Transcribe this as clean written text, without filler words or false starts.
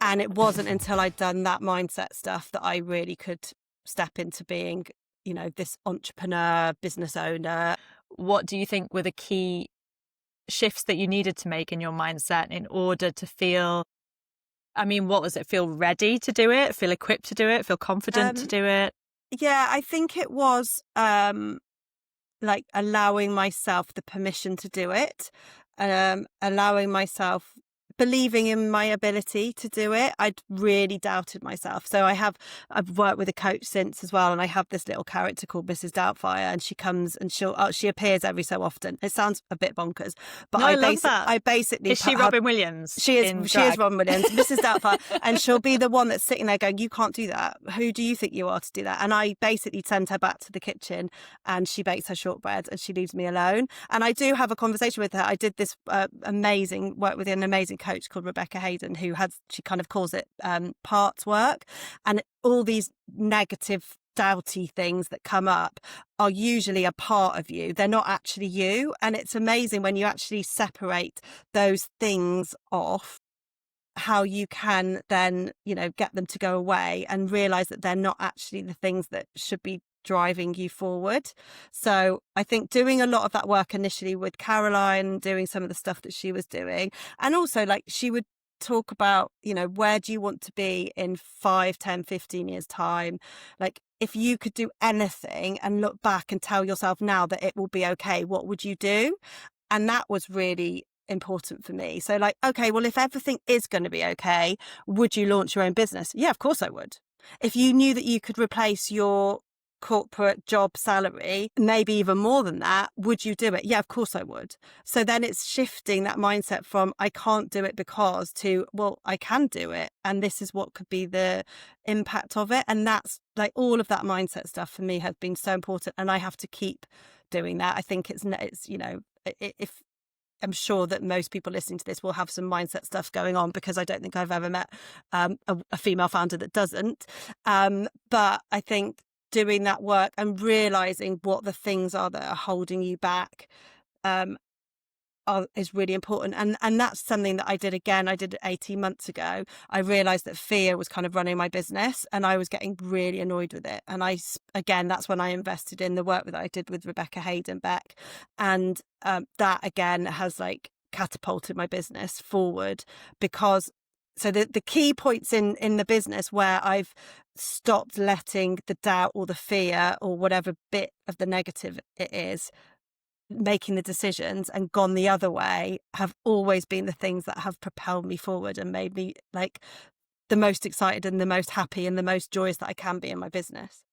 And it wasn't until I'd done that mindset stuff that I really could step into being, this entrepreneur, business owner. What do you think were the key shifts that you needed to make in your mindset in order to feel, what was it? Feel ready to do it? Feel equipped to do it? Feel confident to do it? Yeah, I think it was like allowing myself the permission to do it, allowing myself believing in my ability to do it. I'd really doubted myself. So I've worked with a coach since as well, and I have this little character called Mrs Doubtfire, and she comes and she appears every so often. It sounds a bit bonkers, but No, I love that. I basically is she Robin Williams? She is Robin Williams, Mrs Doubtfire, and she'll be the one that's sitting there going, "You can't do that. Who do you think you are to do that?" And I basically send her back to the kitchen, and she bakes her shortbread, and she leaves me alone. And I do have a conversation with her. I did this work with an amazing coach called Rebecca Hayden, she kind of calls it parts work, and all these negative doubty things that come up are usually a part of you. They're not actually you. And it's amazing when you actually separate those things off, how you can then, get them to go away and realize that they're not actually the things that should be driving you forward. So I think doing a lot of that work initially with Caroline, doing some of the stuff that she was doing, and also like she would talk about, where do you want to be in 5, 10, 15 years time? Like, if you could do anything and look back and tell yourself now that it will be okay, what would you do? And that was really important for me. So like, okay, well, if everything is going to be okay, would you launch your own business? Yeah, of course I would. If you knew that you could replace your corporate job salary, maybe even more than that, would you do it? Yeah, of course I would. So then it's shifting that mindset from I can't do it because to, well, I can do it, and this is what could be the impact of it. And that's like all of that mindset stuff for me has been so important, and I have to keep doing that. I think it's if I'm sure that most people listening to this will have some mindset stuff going on, because I don't think I've ever met a female founder that doesn't. But I think doing that work and realizing what the things are that are holding you back is really important. And that's something that I did again. I did it 18 months ago. I realized that fear was kind of running my business, and I was getting really annoyed with it. And that's when I invested in the work that I did with Rebecca Hayden Beck. And that again has like catapulted my business forward, because so the key points in the business where I've stopped letting the doubt or the fear or whatever bit of the negative it is making the decisions and gone the other way have always been the things that have propelled me forward and made me like the most excited and the most happy and the most joyous that I can be in my business.